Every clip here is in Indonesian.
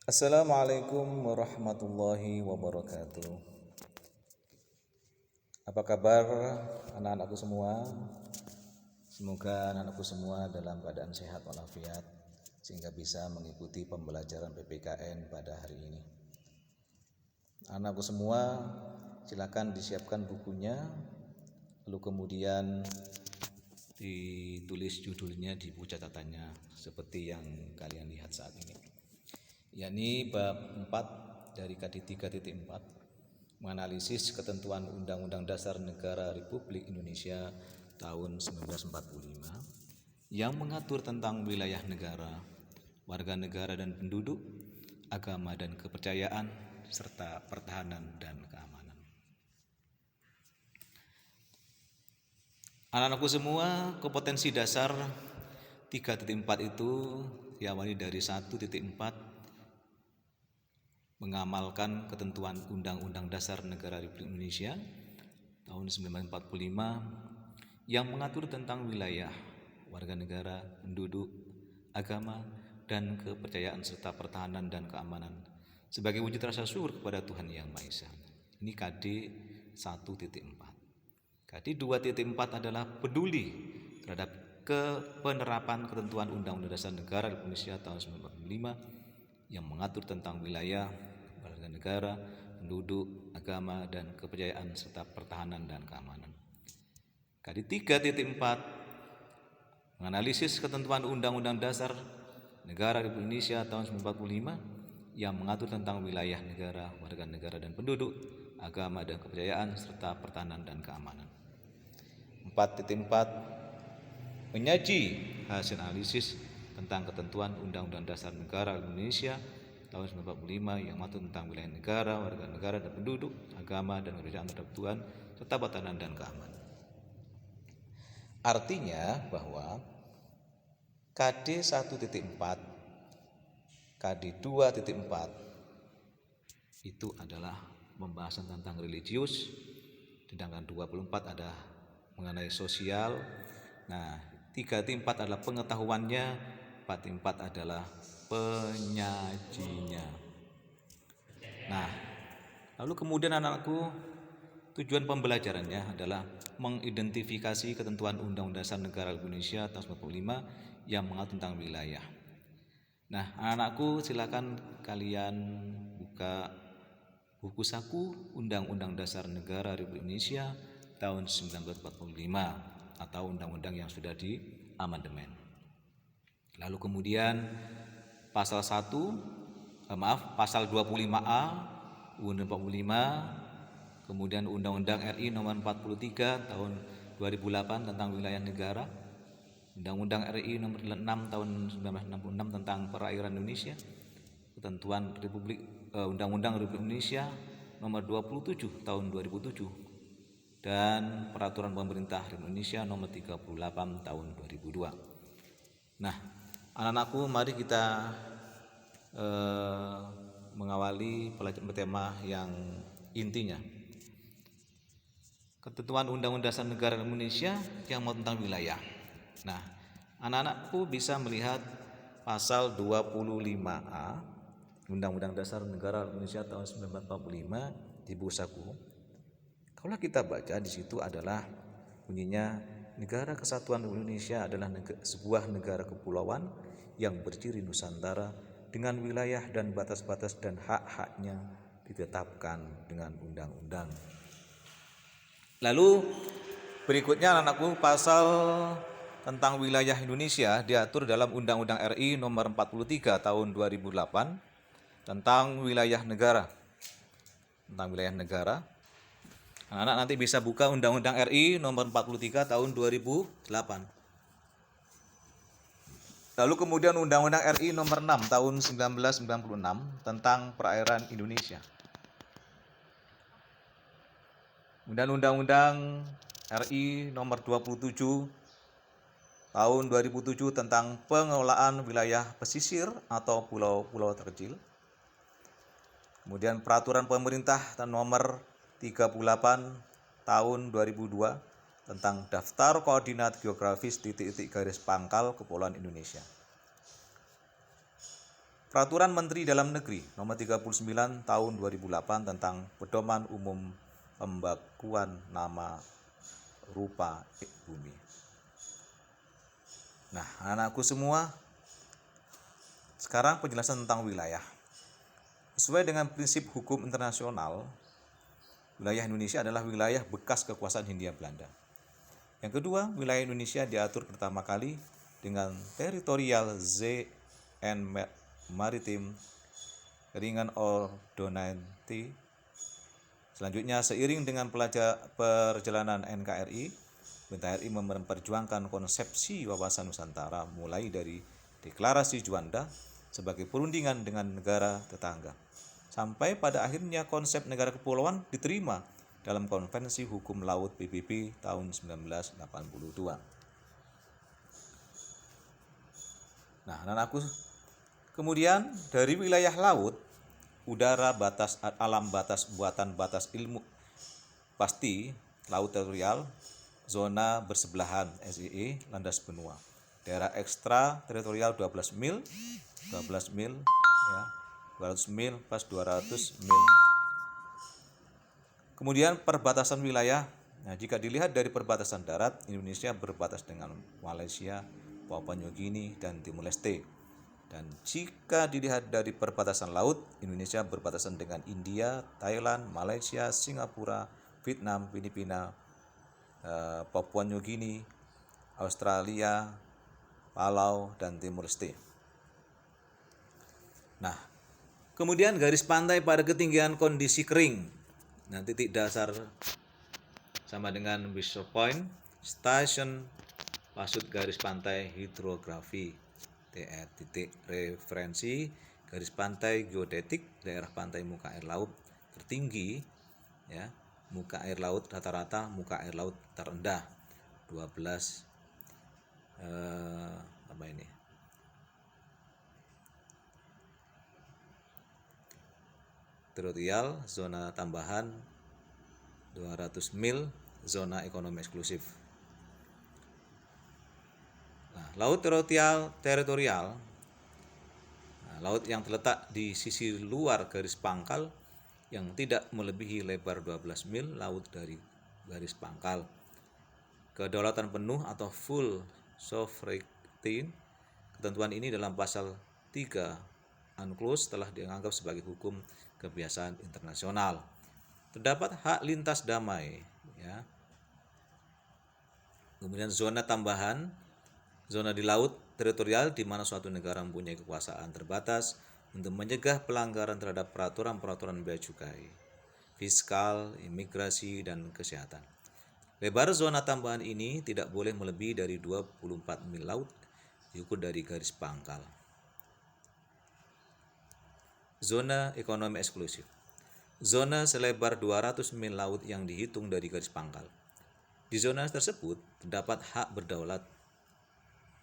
Assalamualaikum warahmatullahi wabarakatuh. Apa kabar anak-anakku semua? Semoga anak-anakku semua dalam keadaan sehat walafiat sehingga bisa mengikuti pembelajaran PPKN pada hari ini. Anak-anakku semua, silakan disiapkan bukunya, lalu kemudian ditulis judulnya di buku catatannya seperti yang kalian lihat saat ini. Yakni bab 4 dari KD 3.4 menganalisis ketentuan Undang-Undang Dasar Negara Republik Indonesia tahun 1945 yang mengatur tentang wilayah negara, warga negara dan penduduk, agama dan kepercayaan, serta pertahanan dan keamanan. Anak-anakku semua, kompetensi dasar 3.4 itu diawali dari 1.4 mengamalkan ketentuan Undang-Undang Dasar Negara Republik Indonesia tahun 1945 yang mengatur tentang wilayah, warga negara, penduduk, agama, dan kepercayaan serta pertahanan dan keamanan sebagai wujud rasa syukur kepada Tuhan Yang Maha Esa. Ini KD 1.4. KD 2.4 adalah peduli terhadap penerapan ketentuan Undang-Undang Dasar Negara Republik Indonesia tahun 1945 yang mengatur tentang wilayah, warga negara, penduduk, agama, dan kepercayaan serta pertahanan dan keamanan. KD 3.4 menganalisis ketentuan Undang-Undang Dasar Negara Republik Indonesia tahun 1945 yang mengatur tentang wilayah negara, warga negara dan penduduk, agama dan kepercayaan serta pertahanan dan keamanan. 4.4 menyaji hasil analisis tentang ketentuan Undang-Undang Dasar Negara Indonesia tahun 1945 yang mengatur tentang wilayah negara, warga negara dan penduduk, agama dan kepercayaan terhadap Tuhan serta pertahanan dan keamanan. Artinya bahwa KD 1.4, KD 2.4 itu adalah pembahasan tentang religius, sedangkan 24 ada mengenai sosial. Nah, 3.4 adalah pengetahuannya, 4.4 adalah penyajinya. Nah, lalu kemudian anak-anakku, tujuan pembelajarannya adalah mengidentifikasi ketentuan Undang-Undang Dasar Negara Indonesia tahun 1945 yang mengatur tentang wilayah. Nah, anak-anakku, silakan kalian buka buku saku Undang-Undang Dasar Negara Republik Indonesia tahun 1945 atau undang-undang yang sudah diamandemen. Lalu kemudian pasal 25A Undang-Undang 45, kemudian Undang-Undang RI nomor 43 tahun 2008 tentang wilayah negara, Undang-Undang RI nomor 6 tahun 1966 tentang perairan Indonesia, ketentuan Undang-Undang Republik Indonesia nomor 27 tahun 2007 dan Peraturan Pemerintah Republik Indonesia nomor 38 tahun 2002. Nah, anak-anakku, mari kita mengawali pelajaran tema yang intinya ketentuan Undang-Undang Dasar Negara Indonesia yang mengatur tentang wilayah. Nah, anak-anakku bisa melihat pasal 25A Undang-Undang Dasar Negara Indonesia tahun 1945 di buku saku. Kalau kita baca di situ adalah bunyinya, Negara Kesatuan Indonesia adalah sebuah negara kepulauan yang berdiri Nusantara dengan wilayah dan batas-batas dan hak-haknya ditetapkan dengan undang-undang. Lalu berikutnya anak-anakku, pasal tentang wilayah Indonesia diatur dalam Undang-Undang RI nomor 43 tahun 2008 tentang wilayah negara. Tentang wilayah negara. Anak-anak nanti bisa buka Undang-Undang RI nomor 43 tahun 2008. Lalu kemudian Undang-Undang RI nomor 6 tahun 1996 tentang perairan Indonesia. Kemudian Undang-Undang RI nomor 27 tahun 2007 tentang pengelolaan wilayah pesisir atau pulau-pulau terkecil. Kemudian Peraturan Pemerintah nomor 38 tahun 2002 tentang daftar koordinat geografis titik-titik garis pangkal kepulauan Indonesia. Peraturan Menteri Dalam Negeri Nomor 39 Tahun 2008 tentang Pedoman Umum Pembakuan Nama Rupa Bumi. Nah, anak-anakku semua, sekarang penjelasan tentang wilayah. Sesuai dengan prinsip hukum internasional, wilayah Indonesia adalah wilayah bekas kekuasaan Hindia Belanda. Yang kedua, wilayah Indonesia diatur pertama kali dengan teritorial zee and maritime ringan ordonansi. Selanjutnya, seiring dengan perjalanan NKRI, pemerintah RI memperjuangkan konsepsi wawasan Nusantara mulai dari Deklarasi Juanda sebagai perundingan dengan negara tetangga, sampai pada akhirnya konsep negara kepulauan diterima dalam Konvensi Hukum Laut PBB tahun 1982. Nah, anak-anakku, kemudian dari wilayah laut, udara, batas alam, batas buatan, batas ilmu pasti, laut teritorial, zona bersebelahan SEE, landas benua. Daerah ekstra teritorial 12 mil ya, 200 mil plus 200 mil. Kemudian perbatasan wilayah. Nah, jika dilihat dari perbatasan darat, Indonesia berbatas dengan Malaysia, Papua New Guinea, dan Timor Leste. Dan jika dilihat dari perbatasan laut, Indonesia berbatasan dengan India, Thailand, Malaysia, Singapura, Vietnam, Filipina, Papua New Guinea, Australia, Palau, dan Timor Leste. Nah, kemudian garis pantai pada ketinggian kondisi kering. Nah, titik dasar sama dengan visual point, station maksud garis pantai hidrografi, TR titik referensi garis pantai geodetik daerah pantai muka air laut tertinggi, ya, muka air laut rata-rata, muka air laut terendah 12 teritorial, zona tambahan 200 mil, zona ekonomi eksklusif. Nah, laut teritorial, laut yang terletak di sisi luar garis pangkal yang tidak melebihi lebar 12 mil laut dari garis pangkal. Kedaulatan penuh atau full sovereignty. Ketentuan ini dalam pasal 3 UNCLOS telah dianggap sebagai hukum kebiasaan internasional. Terdapat hak lintas damai, ya. Kemudian zona tambahan, zona di laut teritorial di mana suatu negara mempunyai kekuasaan terbatas untuk mencegah pelanggaran terhadap peraturan-peraturan bea cukai, fiskal, imigrasi, dan kesehatan. Lebar zona tambahan ini tidak boleh melebihi dari 24 mil laut diukur dari garis pangkal. Zona ekonomi eksklusif. Zona selebar 200 mil laut yang dihitung dari garis pangkal. Di zona tersebut terdapat hak berdaulat.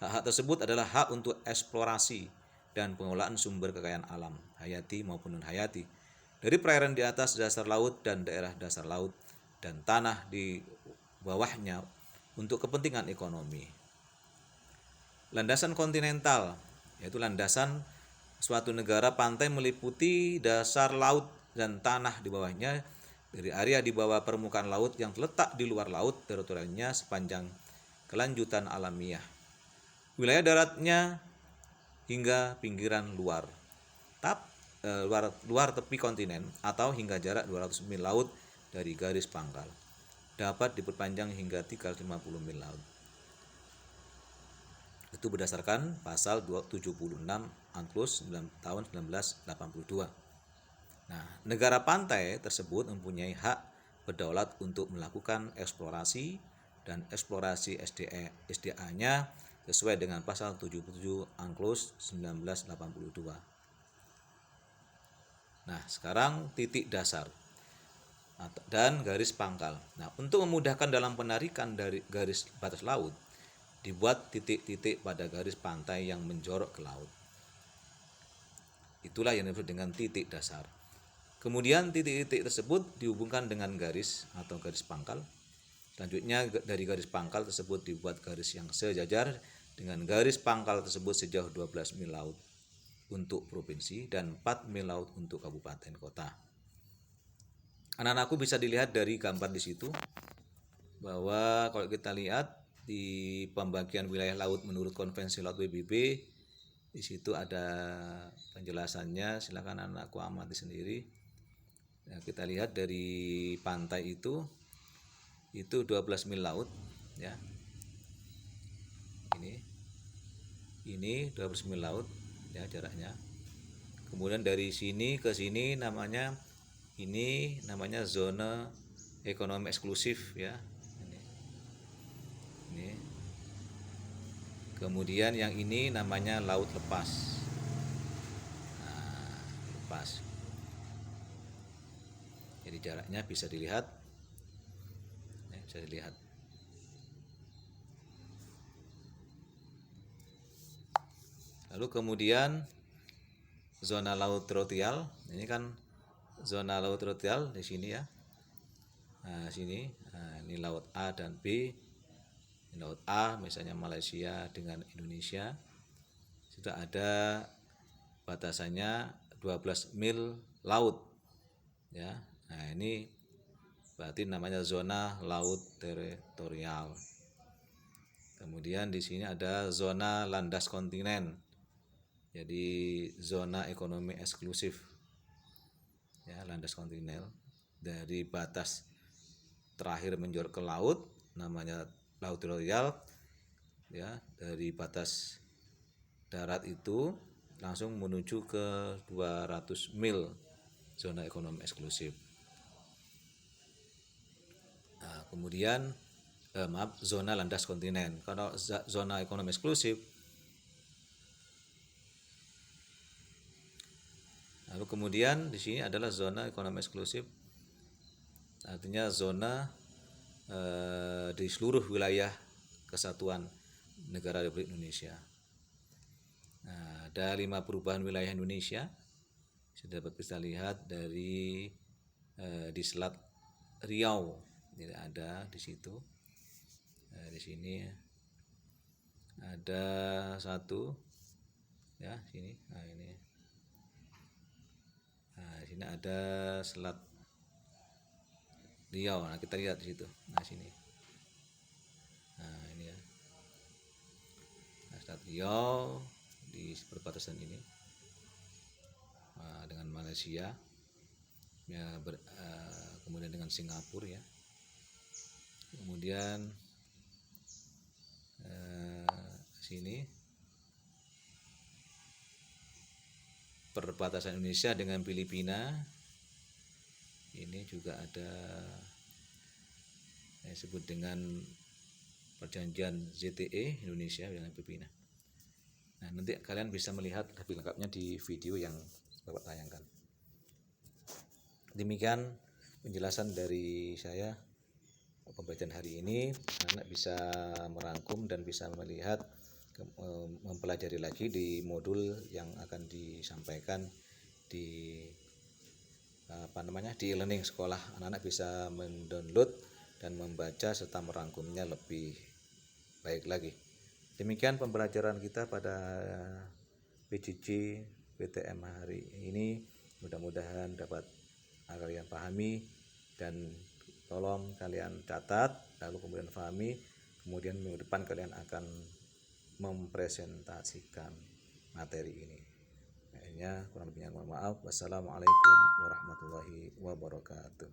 Hak-hak tersebut adalah hak untuk eksplorasi dan pengelolaan sumber kekayaan alam, hayati maupun non-hayati, dari perairan di atas dasar laut dan daerah dasar laut dan tanah di bawahnya untuk kepentingan ekonomi. Landasan kontinental, yaitu landasan suatu negara pantai meliputi dasar laut dan tanah di bawahnya dari area di bawah permukaan laut yang terletak di luar laut teritorialnya sepanjang kelanjutan alamiah. Wilayah daratnya hingga pinggiran luar tepi kontinen atau hingga jarak 200 mil laut dari garis pangkal. Dapat diperpanjang hingga 350 mil laut. Itu berdasarkan pasal 276 UNCLOS tahun 1982. Nah, negara pantai tersebut mempunyai hak berdaulat untuk melakukan eksplorasi dan eksplorasi SDA-nya sesuai dengan pasal 77 UNCLOS 1982. Nah, sekarang titik dasar dan garis pangkal. Nah, untuk memudahkan dalam penarikan dari garis batas laut, dibuat titik-titik pada garis pantai yang menjorok ke laut. Itulah yang disebut dengan titik dasar. Kemudian titik-titik tersebut dihubungkan dengan garis atau garis pangkal. Selanjutnya dari garis pangkal tersebut dibuat garis yang sejajar dengan garis pangkal tersebut sejauh 12 mil laut. untuk provinsi dan 4 mil laut untuk kabupaten kota. Anak-anakku bisa dilihat dari gambar di situ bahwa kalau kita lihat di pembagian wilayah laut menurut Konvensi Laut PBB, di situ ada penjelasannya, silakan anak-anakku amati sendiri. Nah, kita lihat dari pantai itu 12 mil laut ya. Ini 12 mil laut ya jaraknya. Kemudian dari sini ke sini namanya zona ekonomi eksklusif ya. Ini. Kemudian yang ini namanya laut lepas. Nah, lepas. Jadi jaraknya bisa dilihat. Ya, bisa dilihat. Lalu kemudian zona laut terotial, ini kan zona laut terotial di sini ya. Nah, sini, ini laut A dan B. Ini laut A, misalnya Malaysia dengan Indonesia. Sudah ada batasannya 12 mil laut. Ya. Nah, ini berarti namanya zona laut teritorial. Kemudian di sini ada zona landas kontinen. Jadi zona ekonomi eksklusif. Ya, landas kontinen dari batas terakhir menjorok ke laut namanya laut teritorial ya, dari batas darat itu langsung menuju ke 200 mil zona ekonomi eksklusif. Nah, kemudian zona landas kontinen. Kalau zona ekonomi eksklusif, lalu kemudian di sini adalah zona ekonomi eksklusif, artinya zona di seluruh wilayah kesatuan negara Republik Indonesia. Nah, ada 5 perubahan wilayah Indonesia. Sudah dapat kita lihat dari di Selat Riau, jadi ada di situ. Di sini ada satu, ya sini. Nah ini, nah di sini ada Selat Riau. Nah kita lihat di situ. Nah sini. Nah ini ya. Nah, Selat Riau di perbatasan ini dengan Malaysia, ya, kemudian dengan Singapura ya. Kemudian sini perbatasan Indonesia dengan Filipina. Ini juga ada yang disebut dengan perjanjian ZTE Indonesia dengan Filipina. Nah, nanti kalian bisa melihat lebih lengkapnya di video yang Bapak tayangkan. Demikian penjelasan dari saya pembelajaran hari ini. Anak bisa merangkum dan bisa melihat, mempelajari lagi di modul yang akan disampaikan di di e-learning sekolah. Anak-anak bisa mendownload dan membaca serta merangkumnya lebih baik lagi. Demikian pembelajaran kita pada PJJ PTM hari ini. Mudah-mudahan dapat kalian pahami dan tolong kalian catat, lalu kemudian pahami, kemudian minggu depan kalian akan mempresentasikan materi ini. Akhirnya kurang lebihnya mohon maaf. Wassalamualaikum warahmatullahi wabarakatuh.